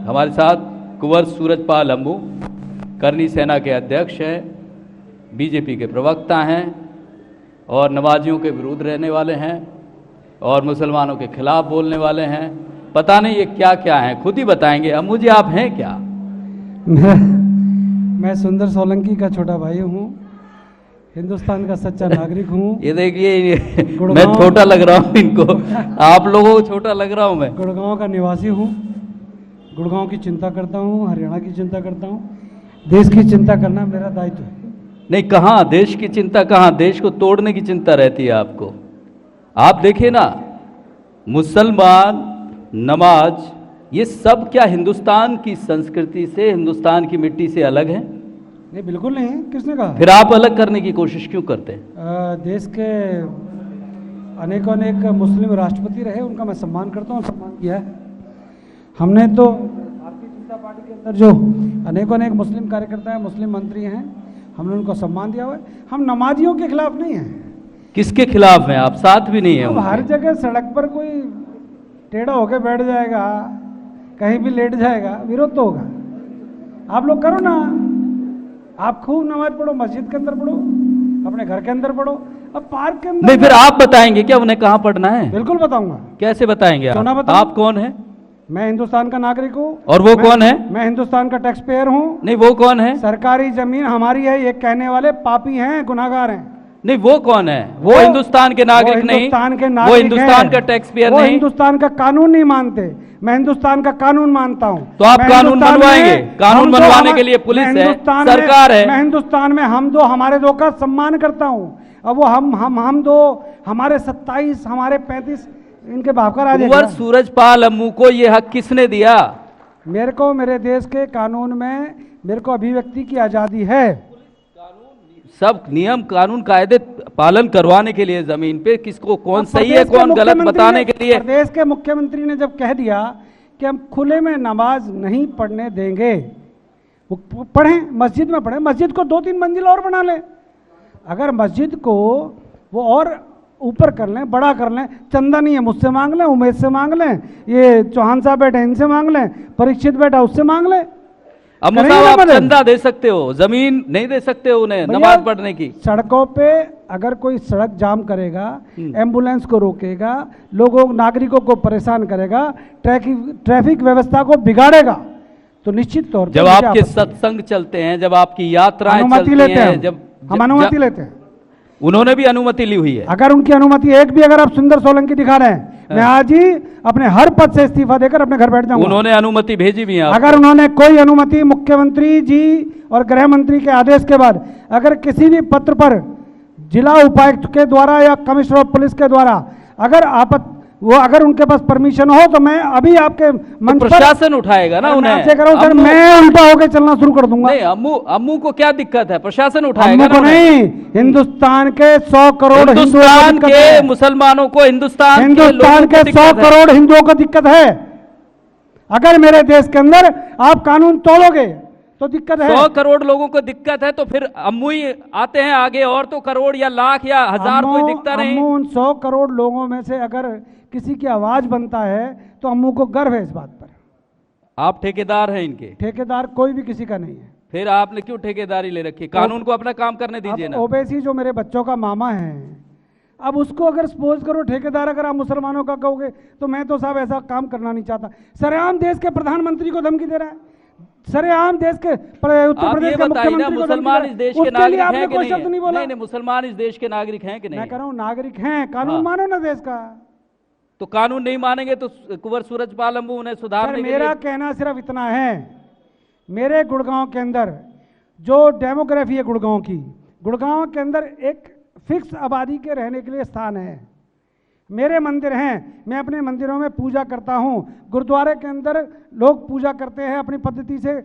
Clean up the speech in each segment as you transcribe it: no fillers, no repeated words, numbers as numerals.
हमारे साथ कुंवर सूरजपाल अम्मू करनी सेना के अध्यक्ष हैं, बीजेपी के प्रवक्ता हैं और नमाजियों के विरुद्ध रहने वाले हैं और मुसलमानों के खिलाफ बोलने वाले हैं। पता नहीं ये क्या क्या हैं, खुद ही बताएंगे। अम्मू जी आप हैं क्या? मैं सुंदर सोलंकी का छोटा भाई हूँ, हिंदुस्तान का सच्चा नागरिक हूँ। ये देखिए मैं छोटा लग रहा हूँ इनको, आप लोगों को छोटा लग रहा हूँ। मैं गुड़गांव का निवासी हूँ, गुड़गांव की चिंता करता हूँ, हरियाणा की चिंता करता हूँ। देश की चिंता करना मेरा दायित्व है। नहीं, कहाँ देश की चिंता, कहाँ देश को तोड़ने की चिंता रहती है आपको। आप देखिए ना, मुसलमान, नमाज, ये सब क्या हिंदुस्तान की संस्कृति से, हिंदुस्तान की मिट्टी से अलग है? नहीं, बिल्कुल नहीं है। किसने कहा? फिर आप अलग करने की कोशिश क्यों करते हैं? देश के अनेकों अनेक मुस्लिम राष्ट्रपति रहे, उनका मैं सम्मान करता हूँ, सम्मान किया है हमने। तो भारतीय जनता पार्टी के अंदर जो अनेकों अनेक मुस्लिम कार्यकर्ता हैं, मुस्लिम मंत्री हैं, हमने उनको सम्मान दिया हुआ है। हम नमाजियों के खिलाफ नहीं हैं। किसके खिलाफ हैं आप? साथ भी नहीं है। हर जगह सड़क पर कोई टेढ़ा होकर बैठ जाएगा, कहीं भी लेट जाएगा, विरोध तो होगा। आप लोग करो ना, आप खूब नमाज पढ़ो, मस्जिद के अंदर पढ़ो, अपने घर के अंदर पढ़ो, अब पार्क के अंदर नहीं। फिर आप बताएंगे क्या उन्हें कहाँ पढ़ना है? बिल्कुल बताऊंगा। कैसे बताएंगे आप कौन है? मैं हिंदुस्तान का नागरिक हूँ। और वो कौन है? मैं हिंदुस्तान का टैक्स पेयर हूँ। नहीं, वो कौन है? सरकारी जमीन हमारी है, ये कहने वाले पापी हैं, गुनाहगार हैं। नहीं, वो कौन है? वो हिंदुस्तान के नागरिक नहीं, वो हिंदुस्तान का टैक्स पेयर नहीं, हिंदुस्तान का कानून नहीं मानते। मैं हिंदुस्तान का कानून मानता हूँ। तो आप कानून बनवाएंगे? कानून बनवाने के लिए पुलिस है, सरकार है। मैं हिंदुस्तान में हम दो, हमारे दो का सम्मान करता हूँ। अब वो हम दो, हमारे 27, हमारे 35, इनके बाप का राज है। कुंवर सूरजपाल अम्मू को ये हक किसने दिया? मेरे को, मेरे देश के कानून में मेरे को अभिव्यक्ति की आजादी है। सब नियम कानून कायदे पालन करवाने के लिए जमीन पे किसको कौन सही है कौन गलत बताने के लिए। प्रदेश के मुख्यमंत्री ने जब कह दिया कि हम खुले में नमाज नहीं पढ़ने देंगे, वो पढ़ें, मस्जिद में पढ़ें, मस्जिद को 2-3 मंजिल और बना लें। अगर मस्जिद को वो और ऊपर कर लें, बड़ा कर लें, चंदा नहीं है मुझसे मांग लें, उमेश से मांग लें, ये चौहान साहब बैठे इनसे मांग लें, परीक्षित बैठा उससे मांग लें। अम्मू साहब आप चंदा दे सकते हो, जमीन नहीं दे सकते हो उन्हें नमाज पढ़ने की। सड़कों पे अगर कोई सड़क जाम करेगा, एम्बुलेंस को रोकेगा, लोगों नागरिकों को परेशान करेगा, ट्रैफिक व्यवस्था को बिगाड़ेगा, तो निश्चित तौर पर जब आपके सत्संग चलते हैं, जब आपकी यात्राएं चलती हैं, जब हम अनुमति लेते हैं, उन्होंने भी अनुमति ली हुई है। अगर उनकी अनुमति एक भी अगर आप सुंदर सोलंकी दिखा रहे हैं, मैं आज ही अपने हर पद से इस्तीफा देकर अपने घर बैठ जाऊंगा। उन्होंने अनुमति भेजी भी है। अगर उन्होंने कोई अनुमति मुख्यमंत्री जी और गृह मंत्री के आदेश के बाद अगर किसी भी पत्र पर जिला उपायुक्त के द्वारा या कमिश्नर ऑफ पुलिस के द्वारा अगर उनके पास परमिशन हो, तो मैं अभी आपके मंच पर प्रशासन उठाएगा ना उन्हें। सर मैं उल्टा होकर चलना शुरू कर दूंगा। नहीं, अम्मू को क्या दिक्कत है? प्रशासन उठाएगा ना। नहीं, हिंदुस्तान के 100 करोड़ हिंदुस्तान के मुसलमानों को, हिंदुस्तान के 100 करोड़ हिंदुओं को दिक्कत है। अगर मेरे देश के अंदर आप कानून तोड़ोगे तो दिक्कत है। 100 करोड़ लोगों को दिक्कत है, तो फिर अम्मू ही आते हैं आगे, और तो करोड़ या लाख या हजार कोई दिखता नहीं। उन 100 करोड़ लोगों में से अगर किसी की आवाज बनता है तो अम्मू को गर्व है इस बात पर। आप ठेकेदार हैं इनके? ठेकेदार कोई भी किसी का नहीं है। फिर आपने क्यों ठेकेदारी ले रखी? कानून को अपना काम करने दीजिए ना। ओवैसी जो मेरे बच्चों का मामा है, अब उसको अगर सपोज करो ठेकेदार अगर आप मुसलमानों का कहोगे, तो मैं तो साहब ऐसा काम करना नहीं चाहता। सरेआम देश के प्रधानमंत्री को धमकी दे रहा है, सरेआम देश के उत्तर प्रदेश के मुख्यमंत्री को। मुसलमान इस देश के नागरिक हैं कि कोई शब्द नहीं बोला? नहीं, मुसलमान इस देश के नागरिक हैं कि नहीं? मैं कह रहा हूं नागरिक हैं, कानून मानो ना देश का। तो कानून नहीं मानेंगे तो कुंवर सूरजपाल अम्मू उन्हें सुधारने के लिए। मेरा कहना सिर्फ इतना है, मेरे गुड़गांव के अंदर जो डेमोग्राफी है गुड़गांव के अंदर एक फिक्स आबादी के रहने के लिए स्थान है। मेरे मंदिर हैं, मैं अपने मंदिरों में पूजा करता हूं। गुरुद्वारे के अंदर लोग पूजा करते हैं, अपनी पद्धति से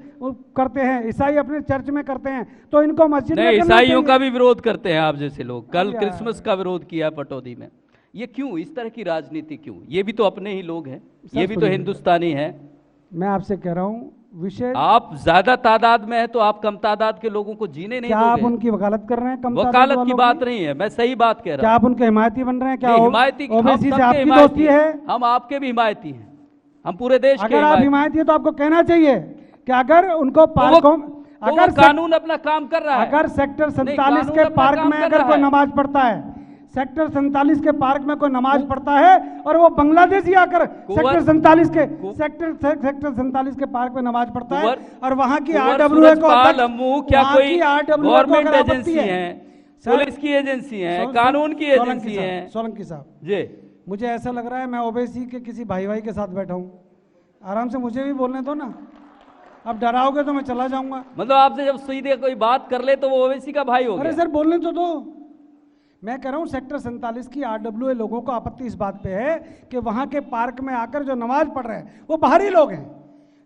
करते हैं। ईसाई अपने चर्च में करते हैं, तो इनको मस्जिद में ईसाइयों का भी विरोध करते हैं आप जैसे लोग। कल क्रिसमस का विरोध किया पटौदी में। ये क्यों? इस तरह की राजनीति क्यों? ये भी तो अपने ही लोग हैं, ये भी तो हिंदुस्तानी हैं। मैं आपसे कह रहा हूं, विषय आप ज्यादा तादाद में है तो आप कम तादाद के लोगों को जीने नहीं दोगे। आप उनकी वकालत कर रहे हैं? कम वकालत की बात नहीं है, मैं सही बात कह रहा हूं। क्या आप उनके हिमायती बन रहे हैं? क्या हिमायती? ओवैसी से आपकी दोस्ती है? हम आपके भी हिमायती हैं। हम पूरे देश के अगर आप हिमायती है तो आपको कहना चाहिए कि अगर उनको पार्कों अगर कानून अपना काम कर रहा है, अगर सेक्टर 47 कानून के अपना पार्क काम में कर अगर रहा कोई है। नमाज पढ़ता है, सेक्टर 47 के पार्क में कोई नमाज पढ़ता है और वो बांग्लादेशी आकर सेक्टर 47 के पार्क में नमाज पढ़ता है और वहां की आरडब्ल्यूए को क्या कोई गवर्नमेंट आपत्ति एजेंसी है, पुलिस की एजेंसी है, कानून की एजेंसी है? सोलंकी साहब जी, मुझे ऐसा लग रहा है मैं ओबीसी के किसी भाई के साथ बैठा हूँ, आराम से मुझे भी बोलने दो ना, अब डराओगे तो मैं चला जाऊंगा। मतलब आपसे जब सीधे कोई बात कर ले तो वो ओवैसी का भाई हो गया। अरे सर बोलने तो दो, मैं कह रहा हूं सेक्टर 47 की आरडब्ल्यूए लोगों को आपत्ति इस बात पे है कि वहां के पार्क में आकर जो नमाज पढ़ रहे हैं वो बाहरी लोग हैं।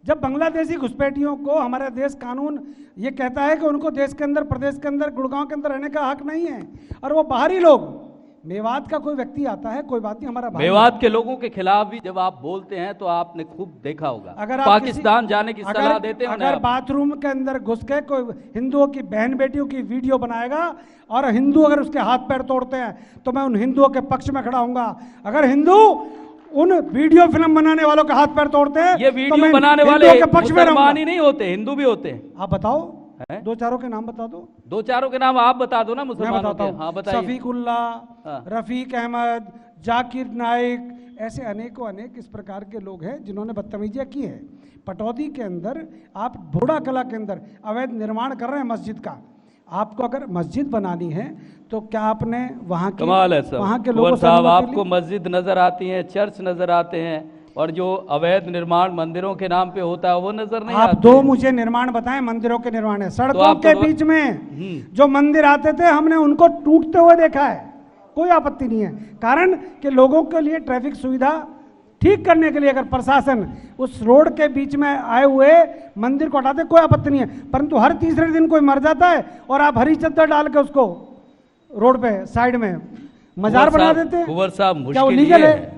जब बांग्लादेशी घुसपैठियों को हमारा देश कानून ये कहता है कि उनको देश के अंदर, प्रदेश के अंदर, गुड़गांव के अंदर रहने का हक नहीं है, और वो बाहरी लोग, मेवात का कोई व्यक्ति आता है, कोई बात नहीं, हमारा मेवात के लोगों के खिलाफ भी जब आप बोलते हैं तो आपने खूब देखा होगा, अगर पाकिस्तान जाने की सलाह देते हैं। अगर बाथरूम के अंदर घुस के कोई हिंदुओं की बहन बेटियों की वीडियो बनाएगा और हिंदू अगर उसके हाथ पैर तोड़ते हैं तो मैं उन हिंदुओं के पक्ष में खड़ा होऊंगा। अगर हिंदू उन वीडियो फिल्म बनाने वालों के हाथ पैर तोड़ते हैं, ये वीडियो बनाने वाले मुसलमान ही नहीं होते, हिंदू भी होते हैं। आप बताओ, दो चारों के नाम बता दो। दो चारों के नाम आप बता दो ना मुसलमानों के। हाँ बताइए। शफीकुल्लाह, रफीक अहमद, जाकिर नाइक, ऐसे अनेकों अनेक इस प्रकार के लोग हैं जिन्होंने बदतमीजियां की है। पटौदी के अंदर आप बूढ़ा कला के अंदर अवैध निर्माण कर रहे हैं मस्जिद का। आपको अगर मस्जिद बनानी है तो क्या आपने वहाँ की, कमाल है सर, वहाँ के लोगों साहब आपको मस्जिद नजर आती है, चर्च नजर आते हैं, और जो अवैध निर्माण मंदिरों के नाम पे होता है वो नजर नहीं आप आते। दो मुझे निर्माण बताएं, मंदिरों के निर्माण है। सड़कों के बीच में जो मंदिर आते थे हमने उनको टूटते हुए देखा है, कोई आपत्ति नहीं है। कारण कि लोगों के लिए ट्रैफिक सुविधा ठीक करने के लिए अगर प्रशासन उस रोड के बीच में आए हुए मंदिर को हटाते कोई आपत्ति नहीं है, परंतु हर तीसरे दिन कोई मर जाता है और आप हरी चद्दर डाल के उसको रोड पे साइड में मजार बना देते हैं। कुंवर साहब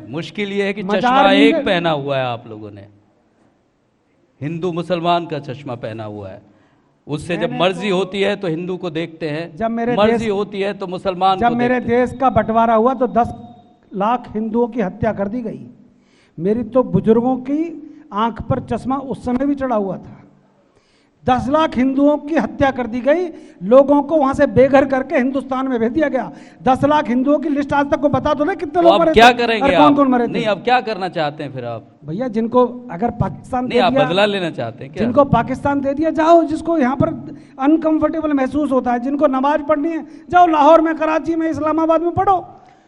मुश्किल ये है कि चश्मा एक पहना हुआ है आप लोगों ने, हिंदू मुसलमान का चश्मा पहना हुआ है, उससे जब मर्जी होती है तो हिंदू को देखते हैं, जब मेरे मर्जी होती है तो मुसलमान। जब मेरे देश का बंटवारा हुआ तो 10 लाख हिंदुओं की हत्या कर दी गई। मेरी तो बुजुर्गों की आंख पर चश्मा उस समय भी चढ़ा हुआ था। 10 लाख हिंदुओं की हत्या कर दी गई, लोगों को वहां से बेघर करके हिंदुस्तान में भेज दिया गया। 10 लाख हिंदुओं की लिस्ट आज तक को बता दो ना कितने लोग मरे, क्या करेंगे कौन कौन मरे थे? नहीं, अब क्या करना चाहते हैं फिर आप? भैया जिनको अगर पाकिस्तान नहीं, आप बदला लेना चाहते हैं क्या? जिनको पाकिस्तान दे दिया जाओ, जिसको यहाँ पर अनकंफर्टेबल महसूस होता है, जिनको नमाज पढ़नी है जाओ लाहौर में, कराची में, इस्लामाबाद में पढ़ो।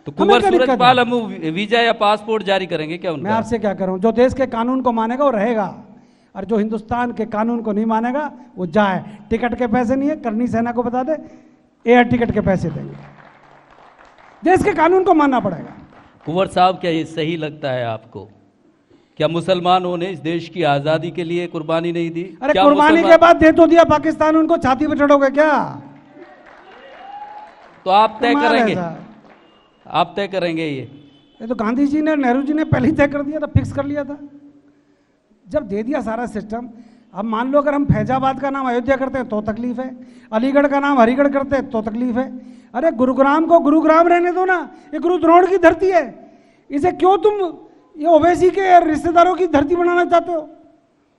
तो कुंवर सूरजपाल हम वीजा या पासपोर्ट जारी करेंगे क्या उनका? मैं आपसे क्या करूं, जो देश के कानून को मानेगा वो रहेगा, और जो हिंदुस्तान के कानून को नहीं मानेगा वो जाए। टिकट के पैसे नहीं है, करनी सेना को बता दे, एयर टिकट के पैसे देंगे। देश के कानून को मानना पड़ेगा। कुंवर साहब, क्या ये सही लगता है आपको? क्या मुसलमानों ने इस देश की आजादी के लिए कुर्बानी नहीं दी? अरे कुर्बानी के बाद दे तो दिया पाकिस्तान, उनको छाती पे चढ़ोगे क्या? तो आप तय करेंगे, आप तय करेंगे? ये तो गांधी जी ने, नेहरू जी ने पहले ही तय कर दिया था, फिक्स कर लिया था। जब दे दिया सारा सिस्टम, अब मान लो अगर हम फैजाबाद का नाम अयोध्या करते हैं तो तकलीफ है, अलीगढ़ का नाम हरिगढ़ करते हैं तो तकलीफ है। अरे गुरुग्राम को गुरुग्राम रहने दो ना, ये गुरु द्रोण की धरती है, इसे क्यों तुम ये ओवैसी के रिश्तेदारों की धरती बनाना चाहते हो?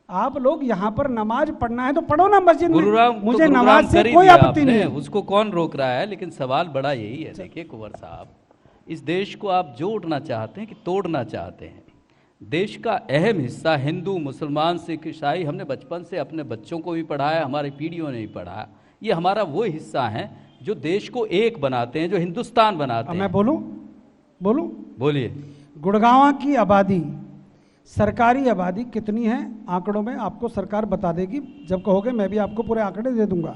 आप लोग यहाँ पर नमाज पढ़ना है तो पढ़ो ना मस्जिद में, मुझे नमाज से कोई आपत्ति नहीं है, उसको कौन रोक रहा है। लेकिन सवाल बड़ा यही है, देखिए कुंवर साहब, इस देश को आप जोड़ना चाहते हैं कि तोड़ना चाहते हैं? देश का अहम हिस्सा हिंदू, मुसलमान, सिख, ईसाई, हमने बचपन से अपने बच्चों को भी पढ़ाया, हमारी पीढ़ियों ने भी पढ़ाया। ये हमारा वो हिस्सा है जो देश को एक बनाते हैं, जो हिंदुस्तान बनाते हैं। मैं बोलूं? बोलिए। गुड़गांव की आबादी, सरकारी आबादी कितनी है आंकड़ों में आपको सरकार बता देगी, जब कहोगे मैं भी आपको पूरे आंकड़े दे दूंगा।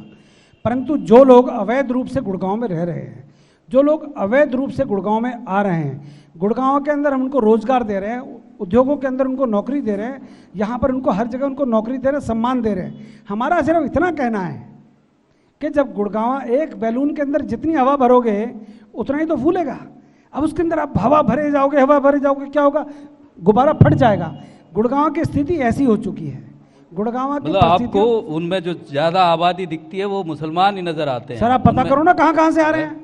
परंतु जो लोग अवैध रूप से गुड़गांव में रह रहे हैं, जो लोग अवैध रूप से गुड़गांव में आ रहे हैं, गुड़गांव के अंदर हम उनको रोजगार दे रहे हैं, उद्योगों के अंदर उनको नौकरी दे रहे हैं, यहाँ पर उनको हर जगह उनको नौकरी दे रहे हैं, सम्मान दे रहे हैं। हमारा सिर्फ इतना कहना है कि जब गुड़गांव एक बैलून के अंदर जितनी हवा भरोगे उतना ही तो फूलेगा। अब उसके अंदर आप हवा भरे जाओगे, क्या होगा? गुब्बारा फट जाएगा। गुड़गांव की स्थिति ऐसी हो चुकी है। गुड़गांव की आपको उनमें जो ज्यादा आबादी दिखती है वो मुसलमान ही नजर आते हैं। सर आप पता करो ना कहाँ से आ रहे हैं,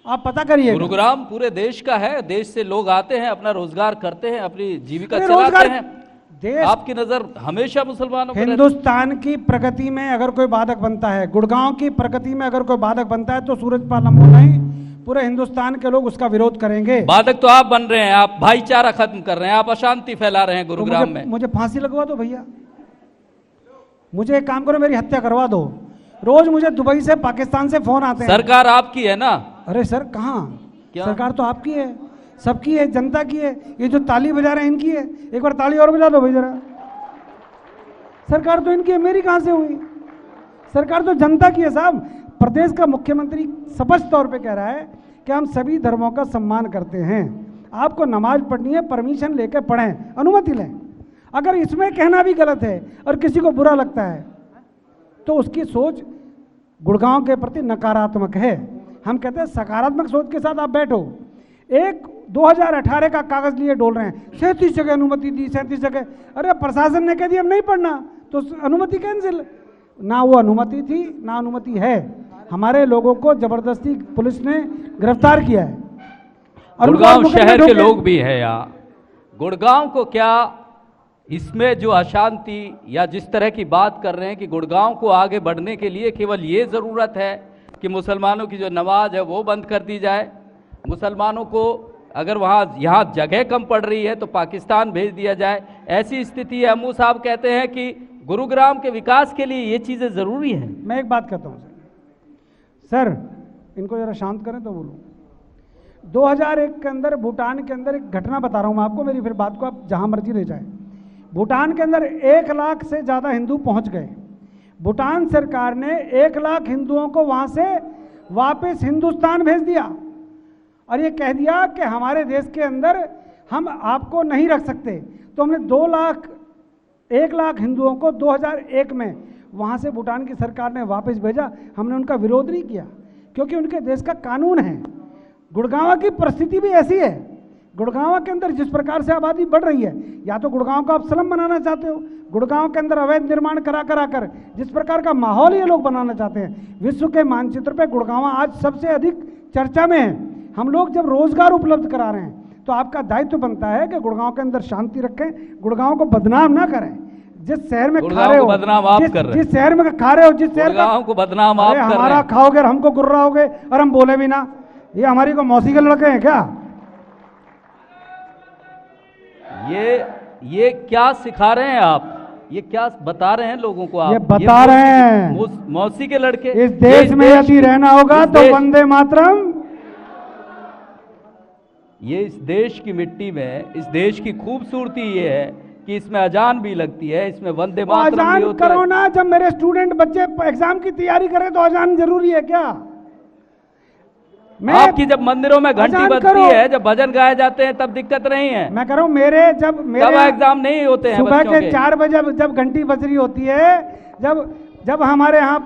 आप पता करिए। गुरुग्राम पूरे देश का है, देश से लोग आते हैं, अपना रोजगार करते हैं, अपनी जीविका चलाते हैं। देश, आपकी नजर हमेशा मुसलमानों पर रहती हिंदुस्तान की प्रगति में अगर कोई बाधक बनता है, गुड़गांव की प्रगति में अगर कोई बाधक बनता है, तो सूरजपाल लम्बू नहीं, पूरे हिंदुस्तान के लोग उसका विरोध करेंगे। बाधक तो आप बन रहे हैं, आप भाईचारा खत्म कर रहे हैं, आप अशांति फैला रहे हैं तो गुरुग्राम में। मुझे फांसी लगवा दो भैया, मुझे एक काम करो, मेरी हत्या करवा दो। रोज मुझे दुबई से, पाकिस्तान से फोन आते हैं। सरकार आपकी है ना? अरे सर कहाँ, क्या? सरकार तो आपकी है, सबकी है, जनता की है। ये जो ताली बजा रहे हैं इनकी है, एक बार ताली और बजा दो भाई जरा। सरकार तो इनकी है, मेरी कहाँ से हुई? सरकार तो जनता की है साहब। प्रदेश का मुख्यमंत्री स्पष्ट तौर पे कह रहा है कि हम सभी धर्मों का सम्मान करते हैं, आपको नमाज पढ़नी है परमिशन लेकर पढ़ें, अनुमति लें। अगर इसमें कहना भी गलत है और किसी को बुरा लगता है तो उसकी सोच गुड़गांव के प्रति नकारात्मक है। हम कहते हैं सकारात्मक सोच के साथ आप बैठो। एक 2018 का कागज लिए डोल रहे हैं, 37 जगह अनुमति दी, 37 जगह। अरे प्रशासन ने कह दिया हम नहीं पढ़ना, तो अनुमति कैंसिल। ना वो अनुमति थी ना अनुमति है। हमारे लोगों को जबरदस्ती पुलिस ने गिरफ्तार किया है। गुड़गांव शहर के लोग भी हैं यहाँ। गुड़गांव को क्या इसमें जो अशांति या जिस तरह की बात कर रहे हैं कि गुड़गांव को आगे बढ़ने के लिए केवल ये ज़रूरत है कि मुसलमानों की जो नमाज है वो बंद कर दी जाए, मुसलमानों को अगर यहाँ जगह कम पड़ रही है तो पाकिस्तान भेज दिया जाए, ऐसी स्थिति है। अम्मू साहब कहते हैं कि गुरुग्राम के विकास के लिए ये चीज़ें ज़रूरी हैं। मैं एक बात कहता हूँ सर, इनको जरा शांत करें तो बोलूँ। 2001 के अंदर भूटान के अंदर एक घटना बता रहा हूँ मैं आपको, मेरी फिर बात को आप जहाँ मर्जी ले जाएं। भूटान के अंदर 1 लाख से ज़्यादा हिंदू पहुँच गए। भूटान सरकार ने 1 लाख हिंदुओं को वहाँ से वापस हिंदुस्तान भेज दिया और ये कह दिया कि हमारे देश के अंदर हम आपको नहीं रख सकते। तो हमने 1 लाख हिंदुओं को 2001 में वहाँ से भूटान की सरकार ने वापस भेजा। हमने उनका विरोध नहीं किया क्योंकि उनके देश का कानून है। गुड़गांव की परिस्थिति भी ऐसी है। गुड़गांव के अंदर जिस प्रकार से आबादी बढ़ रही है, या तो गुड़गांव को आप स्लम बनाना चाहते हो, गुड़गांव के अंदर अवैध निर्माण करा कर जिस प्रकार का माहौल ये लोग बनाना चाहते हैं, विश्व के मानचित्र पे गुड़गांव आज सबसे अधिक चर्चा में है। हम लोग जब रोजगार उपलब्ध करा रहे हैं तो आपका दायित्व बनता है कि गुड़गांव के अंदर शांति रखें, गुड़गांव को बदनाम ना करें। जिस शहर में खा रहे हो, बदनाम आप कर रहे हैं। जिस शहर में खा रहे हो, जिस शहर को बदनाम आप कर रहे हैं। हमारा खाओगे और हमको गुर्राओगे और हम बोले भी ना। ये हमारी को मौसी के लड़के हैं क्या? ये क्या सिखा रहे हैं आप? ये क्या बता रहे हैं लोगों को आप? ये बता रहे हैं मौसी के लड़के। इस देश में यदि रहना होगा तो वंदे मातरम। ये इस देश की मिट्टी में, इस देश की खूबसूरती ये है कि इसमें अजान भी लगती है, इसमें वंदे मातरम भी अजान होता है। करो ना, जब मेरे स्टूडेंट बच्चे एग्जाम की तैयारी करें तो अजान जरूरी है क्या? आपकी जब मंदिरों में घंटी बजती है, जब भजन गाए जाते हैं तब दिक्कत नहीं है। मैं कह रहा हूं मेरे एग्जाम नहीं होते हैं सुबह के 4 बजे जब घंटी बज रही होती है, जब हमारे यहाँ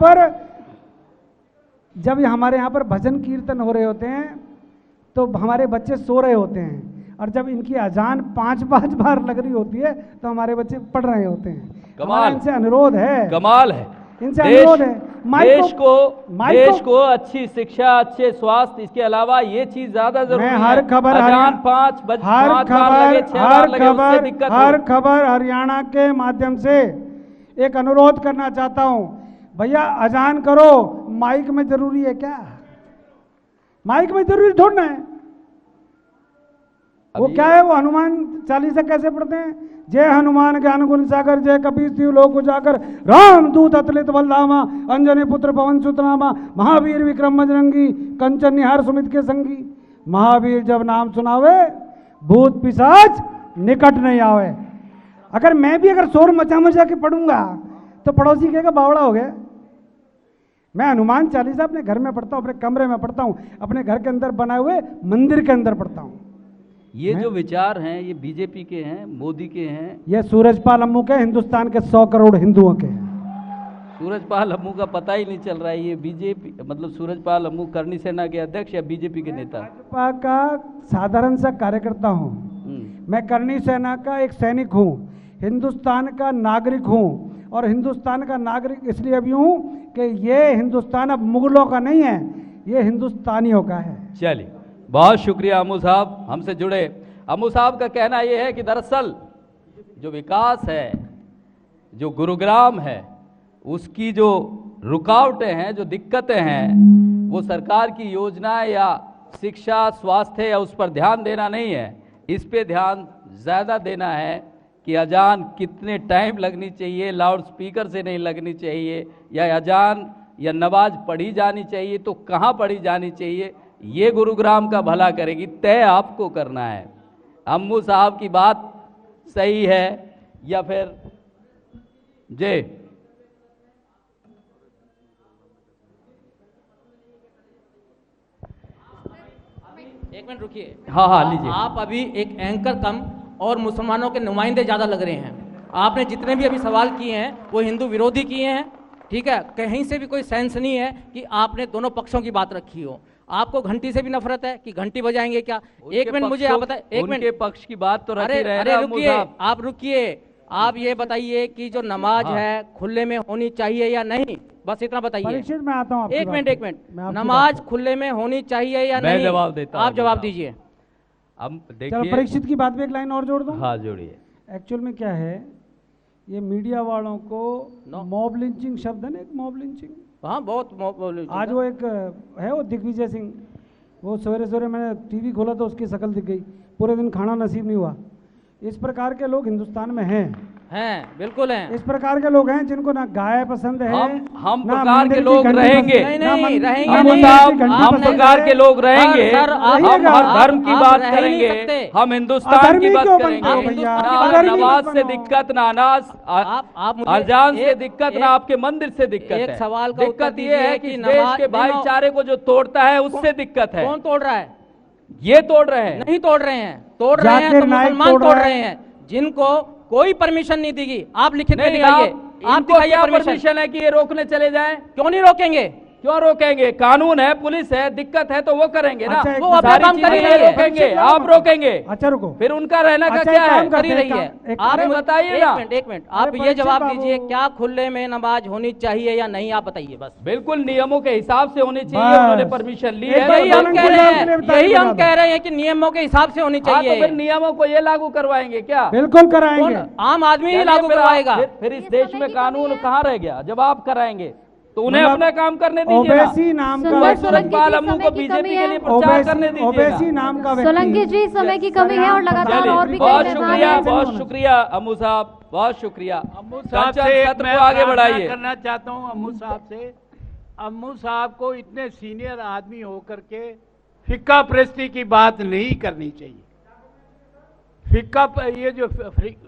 पर भजन कीर्तन हो रहे होते हैं तो हमारे बच्चे सो रहे होते हैं, और जब इनकी अजान 5-5 बार लग रही होती है तो हमारे बच्चे पढ़ रहे होते हैं। कमाल, इनसे अनुरोध है, कमाल है, इनसे अनुरोध है। देश को अच्छी शिक्षा, अच्छे स्वास्थ्य, इसके अलावा ये चीज ज्यादा जरूरी है। हर खबर हरियाणा के माध्यम से एक अनुरोध करना चाहता हूं, भैया अजान करो, माइक में जरूरी है क्या? माइक में जरूरी थोड़ा है। वो क्या है, वो हनुमान चालीसा कैसे पढ़ते हैं? जय हनुमान ज्ञान गुण सागर, जय कपीस तिहु लोक उजागर, राम दूत अतुलित बलधामा, अंजनी पुत्र पवन सुत नामा, महावीर विक्रम बजरंगी, कंचन निहार सुमित के संगी। महावीर जब नाम सुनावे, भूत पिशाच निकट नहीं आवे। अगर मैं भी शोर मचा के पढ़ूंगा तो पड़ोसी कहेगा बावड़ा हो गया। मैं हनुमान चालीसा अपने घर में पढ़ता हूँ, अपने कमरे में पढ़ता हूँ, अपने घर के अंदर बनाए हुए मंदिर के अंदर पढ़ता हूँ। ये जो विचार हैं ये बीजेपी के हैं, मोदी के हैं, ये सूरजपाल लम्बू के, हिंदुस्तान के 100 करोड़ हिंदुओं के हैं। सूरजपाल लम्बू का पता ही नहीं चल रहा है। ये बीजेपी मतलब सूरजपाल लम्बू करनी सेना के अध्यक्ष या बीजेपी के नेता? भाजपा का साधारण सा कार्यकर्ता हूँ मैं, करनी सेना का एक सैनिक हूँ, हिंदुस्तान का नागरिक हूँ। और हिंदुस्तान का नागरिक इसलिए भी हूँ कि ये हिंदुस्तान अब मुगलों का नहीं है, ये हिंदुस्तानियों का है। चलिए, बहुत शुक्रिया अम्मू साहब हमसे जुड़े। अम्मू साहब का कहना यह है कि दरअसल जो विकास है, जो गुरुग्राम है, उसकी जो रुकावटें हैं, जो दिक्कतें हैं, वो सरकार की योजना या शिक्षा, स्वास्थ्य या उस पर ध्यान देना नहीं है। इस पे ध्यान ज़्यादा देना है कि अजान कितने टाइम लगनी चाहिए, लाउड स्पीकर से नहीं लगनी चाहिए, या अजान या नमाज पढ़ी जानी चाहिए तो कहाँ पढ़ी जानी चाहिए। ये गुरुग्राम का भला करेगी, तय आपको करना है। अम्मू साहब की बात सही है या फिर जे एक मिनट रुकिए। हाँ लीजिए। आप अभी एक एंकर कम और मुसलमानों के नुमाइंदे ज़्यादा लग रहे हैं। आपने जितने भी अभी सवाल किए हैं वो हिंदू विरोधी किए हैं, ठीक है। कहीं से भी कोई सेंस नहीं है कि आपने दोनों पक्षों की बात रखी हो। आपको घंटी से भी नफरत है कि घंटी बजाएंगे क्या? एक मिनट मुझे आप बताएं, एक मिनट। उनके पक्ष की बात तो रखी रहे। अरे रुकिए, आप रुकिए। आप ये बताइए कि जो नमाज है खुले में होनी चाहिए या नहीं, बस इतना बताइए। परीक्षित, मैं आता हूँ। एक मिनट, नमाज खुले में होनी चाहिए या नहीं? मैं जवाब देता हूं। आप जवाब दीजिए। अब चलो, देखिए, परीक्षित की बात में एक लाइन और जोड़ दूं। हाँ जोड़िए। एक्चुअल में क्या है, ये मीडिया वालों को मॉब लिंचिंग शब्द है ना, एक मॉब लिंचिंग। हाँ, बहुत आज वो एक है, वो दिग्विजय सिंह, वो सवेरे सवेरे मैंने टीवी खोला तो उसकी शक्ल दिख गई, पूरे दिन खाना नसीब नहीं हुआ। इस प्रकार के लोग हिंदुस्तान में हैं, बिल्कुल हैं। इस प्रकार के लोग हैं जिनको ना गाय पसंद है, हम ना प्रकार मंदिर के की लोग घंटी रहेंगे। पसंद- नहीं, ना नहीं, मंदिर- रहेंगे ना नहीं। मंदिर साहब, की घंटी हम पसंद प्रकार है। के लोग रहेंगे। सर, आप- हम हर धर्म की आप बात रह ही नहीं करेंगे, सकते। हम हिंदुस्तान अधर्मी की बात क्यों करेंगे। बनते हो भैया? ना अधर्मी नमाज मत से बनो। दिक्कत, ना अनाज, आप मुझे अजान से एक- दिक्कत, एक- ना आपके मंदिर से दिक्कत एक है। सवाल का उत्तर दिक्कत ये है दीजिए कि कि देश नमाज- के भाईचारे को जो तोड़ता है उससे दिक्कत है। कौन तोड़ रहा है? ये तोड़ रहे हैं। नहीं तोड़ रहे हैं। तोड़ रहे हैं जाकिर तो नाइक मुसलमान तोड़ तोड़ रहा है। रहे हैं, जिनको कोई परमिशन नहीं देगी। आप लिखित में नहीं, दिखाइए। आप इनको दिखाइए क्या परमिशन। परमिशन है कि ये रोकने चले जाएं? क्यों नहीं रोकेंगे? क्यों रोकेंगे? कानून है, पुलिस है, दिक्कत है तो वो करेंगे ना। अच्छा, एक वो मिनट। अपना सारी काम कर ही चीजें रही है। रोकेंगे, आप रोकेंगे, अच्छा रुको, फिर उनका रहना का अच्छा, क्या एक है? काम कर ही करते रही हैं, है। एक- अरे आप बताइए ना। एक मिनट, आप अरे ये परीक्षित जवाब बाबू। दीजिए, क्या खुले में नमाज होनी चाहिए या नहीं? आप बताइए बस। बिल्कुल नियमों के हिसाब से होनी चाहिए। बस। उन्होंने परमिशन ली है एक तो यही हम सोलंकी कह रहे साहब के लिए हैं, बताइए यही हम बता कह रहे हैं कि नियमों के हिसाब से होनी हाँ, तो फिर चाहिए। नियमों को ये लागू करवाएंगे क्या? बिल्कुल कराएंगे। कौन? आम आदमी ही चलिए, लागू फिर करवाएगा। फिर इस देश में कानून कहाँ रह गया जब आप कराएंगे? तो उन्हें मतलब अपना काम करने दीजिए ना। ओवैसी नाम का सुनवाई व्यक्ति- सूरजपाल अम्मू को समय की बीजेपी कमी के है। लिए प्रचार करने ओवैसी दीजिए। नाम का व्यक्ति- सोलंकी जी, समय की कमी है और लगातार चलिए, और भी बहुत कई शुक्रिया, मेहमान हैं। बहुत शुक्रिया अम्मू साहब, बहुत शुक्रिया। अम्मू साहब चर्चा से सत्र मैं को आगे प्रार्थना बढ़ाइए। करना चाहता हूं अम्मू साहब से। अम्मू साहब को इतने सीनियर आदमी होकर के फिक्का प्रस्ती की बात नहीं करनी चाहिए। फिक्का ये जो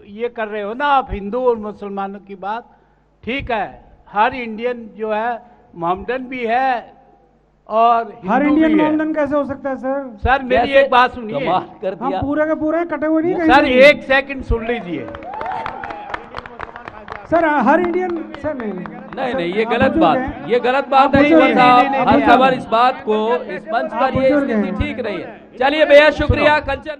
ये कर रहे हो ना आप, हिंदू और मुसलमानों की बात, ठीक है। हर इंडियन जो है मोहम्मदन भी है और हर हिंदू इंडियन भी है। मोमडन कैसे हो सकता है सर? सर मेरी कैसे? एक बात सुनिए कमाल कर हम दिया। पूरे के पूरे कटे हुए नहीं सर, कहीं। एक सेकंड सुन लीजिए। सर हर इंडियन सर नहीं नहीं नहीं, ये आप गलत बुजुर्ग बात, हैं। ये गलत बात आप है। बुजुर्ग हैं। हर सवाल इस बात को इस मंच आप पर ये बुजुर्ग स्थिति हैं। ठीक नहीं है। चलिए, बेहद शुक्रिया। कंचन।